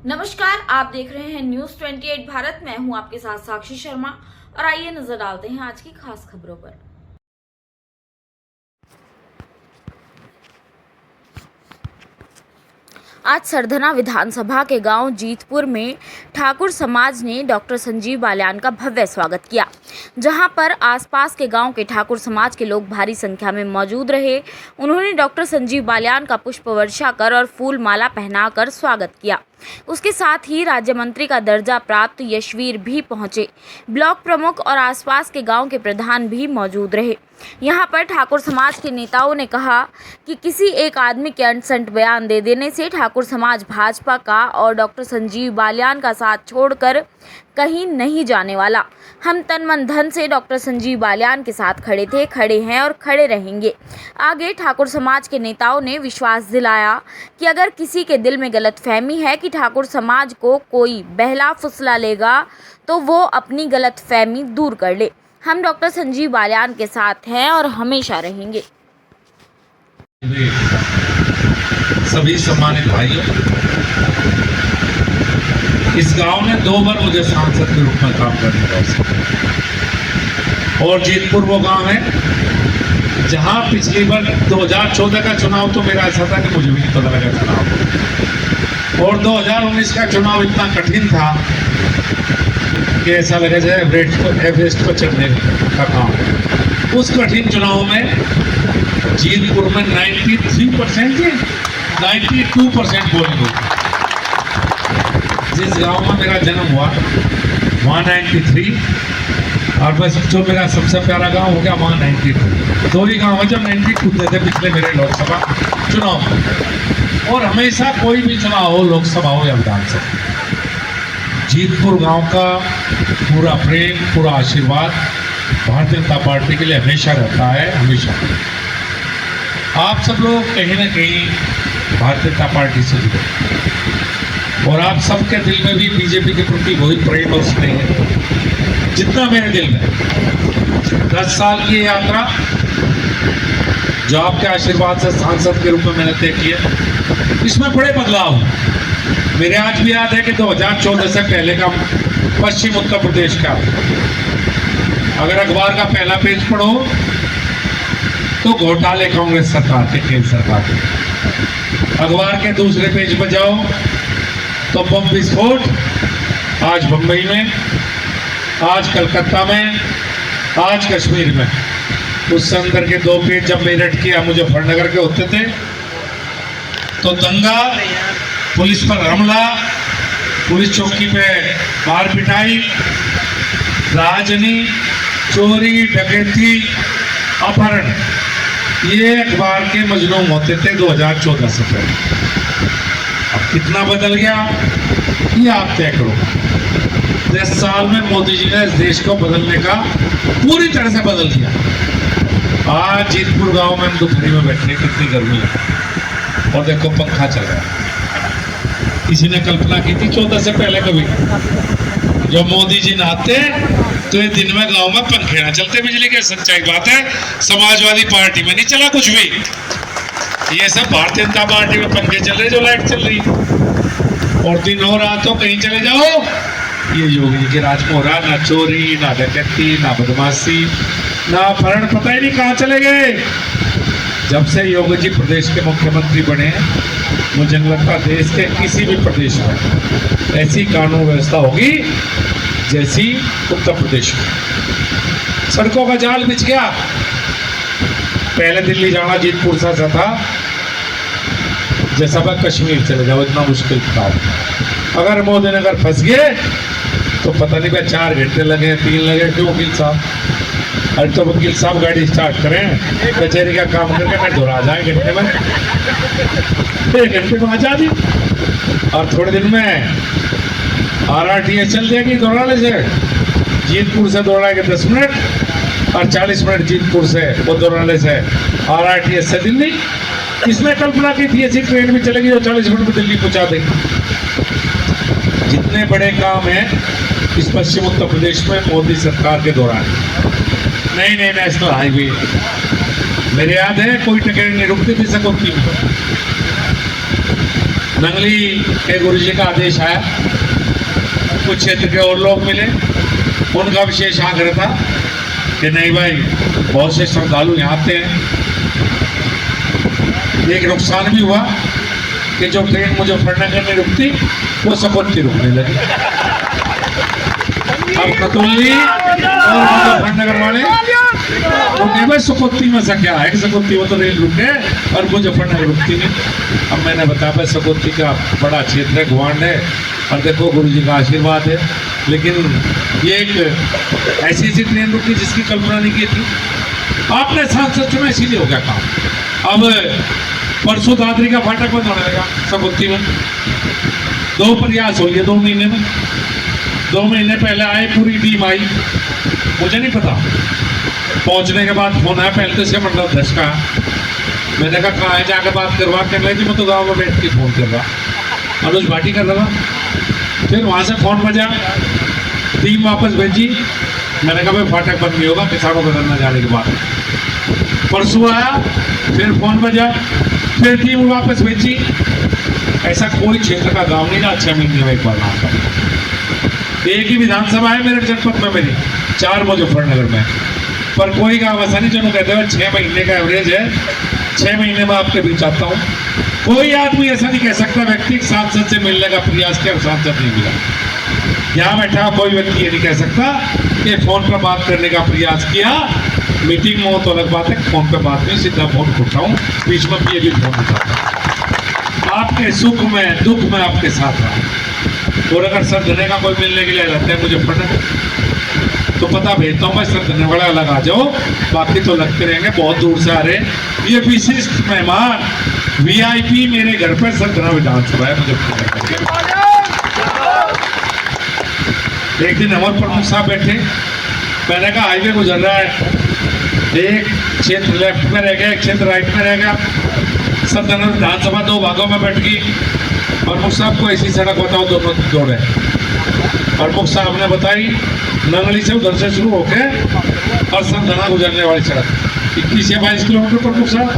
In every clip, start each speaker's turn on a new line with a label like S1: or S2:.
S1: नमस्कार, आप देख रहे हैं न्यूज 28 भारत। मैं हूं आपके साथ साक्षी शर्मा और आइए नजर डालते हैं आज की खास खबरों पर। आज सरधना विधानसभा के गांव जीतपुर में ठाकुर समाज ने डॉक्टर संजीव बालियान का भव्य स्वागत किया, जहां पर आसपास के गांव के ठाकुर समाज के लोग भारी संख्या में मौजूद रहे। उन्होंने डॉक्टर संजीव बालियान का पुष्प वर्षा कर और फूल माला पहनाकर स्वागत किया। उसके साथ ही राज्य मंत्री का दर्जा प्राप्त यशवीर भी पहुंचे। ब्लॉक प्रमुख और आसपास के गांव के प्रधान भी मौजूद रहे। यहां पर ठाकुर समाज के नेताओं ने कहा कि किसी एक आदमी के अनसंट बयान दे देने से ठाकुर समाज भाजपा का और डॉक्टर संजीव बालियान का साथ छोड़कर कहीं नहीं जाने वाला। हम तन मन धन से डॉक्टर संजीव बालियान के साथ खड़े थे, खड़े हैं और खड़े रहेंगे। आगे ठाकुर समाज के नेताओं ने विश्वास दिलाया कि अगर किसी के दिल में गलतफहमी है कि ठाकुर समाज को कोई बहला फुसला लेगा तो वो अपनी गलतफहमी दूर कर ले। हम डॉक्टर संजीव बालियान के साथ हैं और हमेशा रहेंगे।
S2: सभी सम्मानित भाइयों, इस गांव ने 2 बार मुझे सांसद के रूप में काम करने का अवसर, और जीतपुर वो गांव है जहां पिछली बार 2014 का चुनाव तो मेरा ऐसा था कि मुझे भी नहीं पता लगा चुनाव, और 2019 का चुनाव इतना कठिन था कि ऐसा लगा जाए एवरेस्ट पर चढ़ने का काम। उस कठिन चुनाव में जीतपुर में 93% से 92% पोलिंग हुई। जिस गांव में मेरा जन्म हुआ वहाँ 93, और बस जो मेरा सबसे प्यारा गांव हो गया वहाँ 92। 2 ही गाँव है जब 92 थे पिछले मेरे लोकसभा चुनाव में। और हमेशा कोई भी चुनाव हो, लोकसभा हो या विधानसभा, जीतपुर गांव का पूरा प्रेम, पूरा आशीर्वाद भारतीय जनता पार्टी के लिए हमेशा रहता है, हमेशा। आप सब लोग कहीं ना कहीं भारतीय जनता पार्टी से जुड़े, और आप सबके दिल में भी बीजेपी के प्रति वही प्रेम और स्नेह है जितना मेरे दिल में। 10 साल की यात्रा जो आपके आशीर्वाद से सांसद के रूप में मैंने तय किया, इसमें बड़े बदलाव हुए। मेरे आज भी याद है कि 2014 से पहले का पश्चिम उत्तर प्रदेश का, अगर अखबार का पहला पेज पढ़ो तो घोटाले कांग्रेस सरकार के, केंद्र सरकार के। अखबार के दूसरे पेज पर जाओ तो बम विस्फोट, आज बम्बई में, आज कलकत्ता में, आज कश्मीर में। उस अंदर के 2 पेज जब मेरठ के या मुजफ्फरनगर के होते थे तो दंगा, पुलिस पर हमला, पुलिस चौकी पे मार पिटाई, राजनी, चोरी, डकैती, अपहरण, ये अखबार के मजलूम होते थे 2014 से पहले। अब कितना बदल गया ये आप तय करो। 10 साल में मोदी जी ने इस देश को बदलने का पूरी तरह से बदल दिया। आज जीतपुर गांव में हम दोपहरी में बैठे, कितनी गर्मी है, और देखो पंखा चल रहा है। किसी ने कल्पना की थी 14 से पहले कभी? जब मोदी जी नहाते तो ये दिन में गांव में पंखे ना चलते बिजली के। सच्चाई बात है, समाजवादी पार्टी में नहीं चला कुछ भी, ये सब भारतीय जनता पार्टी में पंखे चल रहे, जो लाइट चल रही। और दिन हो रात हो कहीं चले जाओ, ये योगी जी के राज में हो रहा, ना चोरी, ना डकैती, ना बदमाशी, ना अपहरण, पता ही नहीं कहाँ चले गए। जब से योगी जी प्रदेश के मुख्यमंत्री बने, मुझे नहीं लगता देश के किसी भी प्रदेश में ऐसी कानून व्यवस्था होगी जैसी उत्तर प्रदेश में। सड़कों का जाल बिछ गया। पहले दिल्ली जाना जीतपुर से था जैसा मैं कश्मीर चले जाओ, इतना मुश्किल था। अगर मोदी नगर फंस गए तो पता नहीं भाई 4 घंटे लगे, 3 लगे, क्यों वकील साहब? अरे तो वकील साहब गाड़ी स्टार्ट करें, कचहरी का काम करके मैं दौड़ा जाए घंटे में, 1 घंटे में आजादी। और थोड़े दिन में RRTS चल जाएगी दौड़ाने से। जीतपुर से दौड़ाएंगे 10 मिनट और 40 मिनट जीतपुर से वो दौड़ाने से RRTS से दिल्ली। किसने कल्पना की थी ऐसी ट्रेन भी चलेगी जो 40 मिनट में दिल्ली पहुंचा देगी? जितने बड़े काम हैं इस पश्चिम उत्तर प्रदेश में मोदी सरकार के दौरान। नई नेशनल हाईवे, मेरे याद है कोई ट्रेन नहीं रुकती थी सकती में। नंगली के गुरुजी का आदेश आया, कुछ क्षेत्र के और लोग मिले, उनका विशेष आग्रह था कि नहीं भाई बहुत से श्रद्धालु यहाँ आते हैं। एक नुकसान भी हुआ कि जो ट्रेन मुजफ्फरनगर में रुकती वो सकोती रुकने लगी। अब कतौली और मुजफ्फरनगर वाले रुके भाई सकोती में से क्या है, सकोती वो तो रेल रुके और मुजफ्फरनगर रुकती नहीं। अब मैंने बताया भाई सकोती का बड़ा क्षेत्र है, गुआंढ है, और देखो गुरु जी का आशीर्वाद है, लेकिन ये एक ऐसी ट्रेन रुकी जिसकी कल्पना नहीं की थी। आपने सांसद चुना इसीलिए हो गया काम। अब परसों दादरी का फाटक बंद होने लगा सकोती में। 2 प्रयास हो गए 2 महीने में। 2 महीने पहले आए, पूरी टीम आई, मुझे नहीं पता। पहुंचने के बाद फोन आया, पहले तो इसके मंडल अध्यक्ष का। मैंने कहा कहाँ है, जाकर बात करवा कर ली थी, मैं तो गाँव में बैठ के फोन कर रहा, अनुज भाटी कर रहा। फिर वहाँ से फोन बजा, टीम वापस भेजी। मैंने कहा भाई फाटक बंद नहीं होगा किसानों को धरना जाने के बाद। परसों आया, फिर फोन बजा, फिर टीम वापस भेजी। ऐसा कोई क्षेत्र का गांव नहीं ना 6 महीने में एक बार आता। एक ही विधानसभा है मेरे जनपद में, मेरी 4 मुजफ्फरनगर में, पर कोई गांव ऐसा नहीं जो कहते हैं 6 महीने का एवरेज है, 6 महीने में आपके बीच आता हूँ। कोई आदमी ऐसा नहीं कह सकता व्यक्ति सांसद से मिलने का प्रयास किया, सांसद नहीं मिला। यहाँ बैठा कोई व्यक्ति ये नहीं कह सकता कि फोन पर बात करने का प्रयास किया। मीटिंग में हो तो अलग बात है, फोन पे बात नहीं, सीधा फोन उठाऊं, बीच में ये भी फोन उठाता। आपके सुख में दुख में आपके साथ रहा। और अगर सर धने का कोई मिलने के लिए रहता है मुजफ्फरनगर तो पता भेजता हूँ भाई सर धने वाला अलग आ जाओ, बाकी तो लगते रहेंगे, बहुत दूर से आ रहे। ये विशिष्ट मेहमान VIP मेरे घर पर सर धना विधानसभा है मुजफ्फरनगर के। एक दिन हमारे प्रमुख साहब बैठे, मैंने कहा हाईवे गुजर रहा है, एक क्षेत्र लेफ्ट में रह गया, एक क्षेत्र राइट में रह गया। सब धना विधानसभा 2 भागों में बैठ गई। प्रमुख साहब को ऐसी सड़क बताओ दोनों दौड़े। प्रमुख साहब ने बताई नंगली से उधर से शुरू होकर और सब धना गुजरने वाली सड़क 21 या 22 किलोमीटर। प्रमुख साहब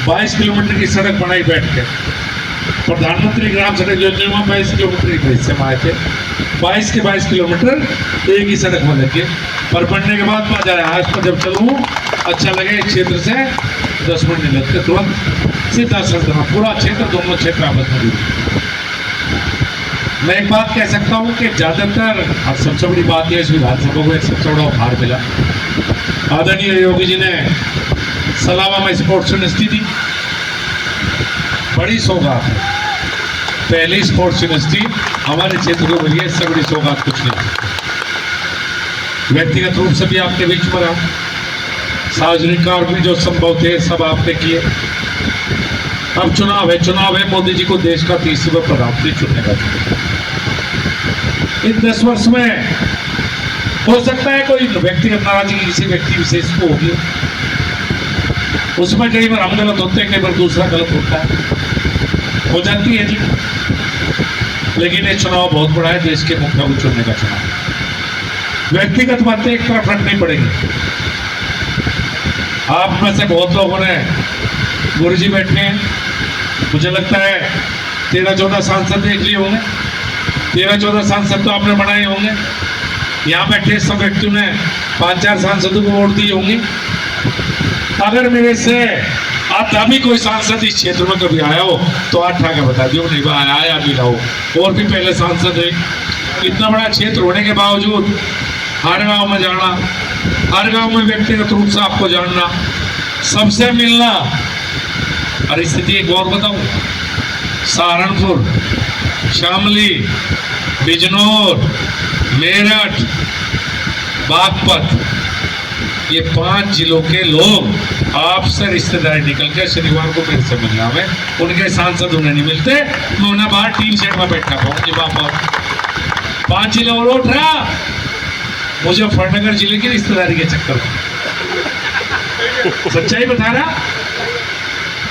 S2: 22 किलोमीटर की सड़क बनाई बैठ के। प्रधानमंत्री ग्राम सड़क योजना में 22 किलोमीटर के हिस्से में आए थे। 22 के 22 किलोमीटर एक ही सड़क में लगे। पर बनने के बाद मजा आया। आज पर जब चलूँ अच्छा लगे, एक क्षेत्र से 10 मिनट नहीं लगते, तुरंत सीधा सड़क पूरा क्षेत्र, दोनों क्षेत्र आपस में जुड़े। मैं एक बात कह सकता हूँ कि ज़्यादातर सबसे बड़ी बात यह इस विधानसभा को एक सबसे बड़ा उपहार मिला। आदरणीय योगी जी ने सलावा में स्पोर्ट्स यूनिवर्सिटी दी, बड़ी सौगात है। पहली स्पोर्ट्स यूनिवर्सिटी हमारे क्षेत्र को मिली है, इससे बड़ी सौगात कुछ नहीं। व्यक्तिगत रूप से भी आपके बीच में रहा, सार्वजनिक कार्य भी जो संभव थे सब आपने किए। अब चुनाव है, मोदी जी को देश का 30वां प्रधानमंत्री चुनने का। इन 10 वर्ष में हो सकता है कोई व्यक्तिगत नाराजगी किसी व्यक्ति विशेष को होगी, उसमें कई बार हम गलत होते हैं, कई बार दूसरा गलत होता है, हो जाती है जी। लेकिन ये चुनाव बहुत बड़ा है, देश के मुखिया को चुनने का चुनाव। व्यक्तिगत बातें एक तरफ रखनी पड़ेगी। आप में से बहुत लोगों ने गुरुजी बैठे हैं, मुझे लगता है 13-14 सांसद देख लिए होंगे। 13-14 सांसद तो आपने बनाए होंगे। यहाँ बैठे सब व्यक्तियों ने 5-4 सांसदों को वोट दिए होंगे। अगर मेरे से आधा भी कोई सांसद इस क्षेत्र में कभी आया हो तो हाथ उठा के बता दियो, नहीं भाई आया भी ना हो। और भी पहले सांसद है। इतना बड़ा क्षेत्र होने के बावजूद हर गांव में जाना, हर गांव में व्यक्तिगत रूप से आपको जानना, सबसे मिलना। और स्थिति एक और बताऊं, सहारनपुर, शामली, बिजनौर, मेरठ, बागपत, ये 5 जिलों के लोग आपसे रिश्तेदारी निकल के शनिवार को मेरे से मिलना में, उनके सांसद उन्हें नहीं मिलते। मैं उन्हें बाहर टीम सेट में बैठा पाऊंगी। वापस 5 जिले और उठ रहा मुजफ्फरनगर जिले की रिश्तेदारी के चक्कर में। सच्चाई बता रहा,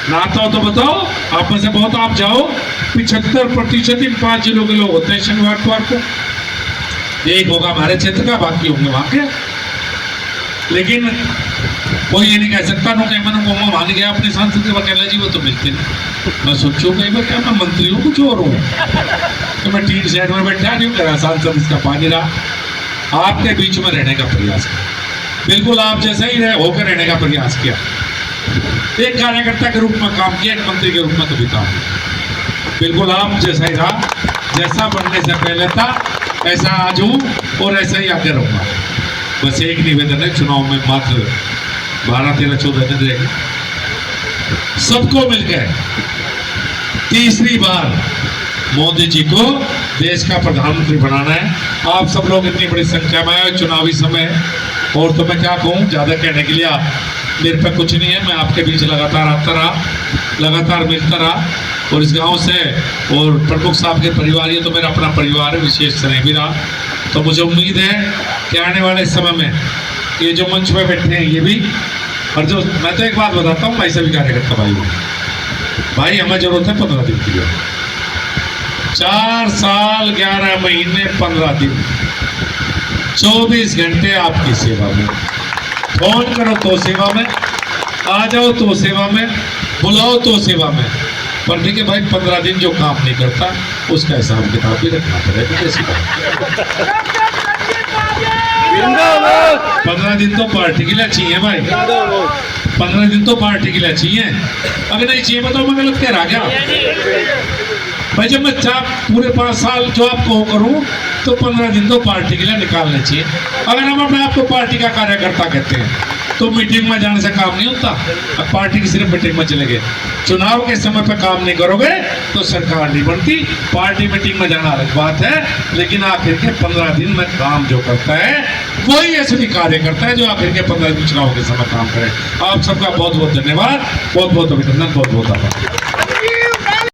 S2: ना तो बताओ। आप में से बहुत आप जाओ, 75% ही 5 जिलों के लोग होते हैं शनिवार को। एक होगा हमारे क्षेत्र का, बाकी होंगे वहां के। लेकिन कोई ये नहीं कह सकता नो कह मैंने मान गया अपने सांसद के वकील जी, वो तो मिलते नहीं। मैं सोचूं कहीं मैं क्या मैं मंत्री हूँ कुछ और हूँ तो मैं टीम सेट में बैठा नहीं करा सांसद इसका पानी रहा आपके बीच में रहने का प्रयास किया बिल्कुल आप जैसे ही होकर रहने का प्रयास किया एक कार्यकर्ता के रूप में काम किया एक मंत्री के रूप में कभी काम किया बिल्कुल आप जैसा ही रहा जैसा बनने से पहले था ऐसा आज हूँ और ऐसा ही आगे रहूंगा बस एक निवेदन है चुनाव में मात्र 12-13-14 दिन रहेंगे सबको मिलकर तीसरी बार मोदी जी को देश का प्रधानमंत्री बनाना है आप सब लोग इतनी बड़ी संख्या में आए चुनावी समय और तो मैं क्या कहूँ ज़्यादा कहने के लिए मेरे पे कुछ नहीं है मैं आपके बीच लगातार आता रहा लगातार मिलता रहा और इस गांव से और प्रमुख साहब के परिवार ये तो मेरा अपना परिवार है विशेष स्नेह भी रहा तो मुझे उम्मीद है कि आने वाले समय में ये जो मंच पे बैठे हैं ये भी और जो मैं तो एक बात बताता हूँ मैं सभी कार्यकर्ता भाई हमें जरूरत है 15 दिन की 4 साल 11 महीने 15 दिन 24 घंटे आपकी सेवा में फोन करो तो सेवा में आ जाओ तो सेवा में बुलाओ तो सेवा में पर ठीक है भाई 15 दिन जो काम नहीं करता उसका हिसाब किताब भी रखना पड़ेगा कैसी बात 15 दिन तो पार्टी के लिए चाहिए भाई 15 दिन तो पार्टी के लिए चाहिए अगर नहीं चाहिए बताओ मैं गलत कह रहा क्या भाई जब मैं पूरे 5 साल जो आपको करूं तो 15 दिन तो पार्टी के लिए निकालने चाहिए अगर हम अपने आप को पार्टी का कार्यकर्ता कहते हैं तो मीटिंग में जाने से काम नहीं होता अब पार्टी की सिर्फ मीटिंग में चले गए चुनाव के समय पर काम नहीं करोगे तो सरकार नहीं बनती पार्टी मीटिंग में जाना अलग बात है लेकिन आखिर के 15 दिन में काम जो करता है वही असली कार्यकर्ता है जो आखिर के 15 दिन चुनाव के समय काम करे आप सबका बहुत बहुत धन्यवाद बहुत बहुत अभिनंदन बहुत बहुत आभार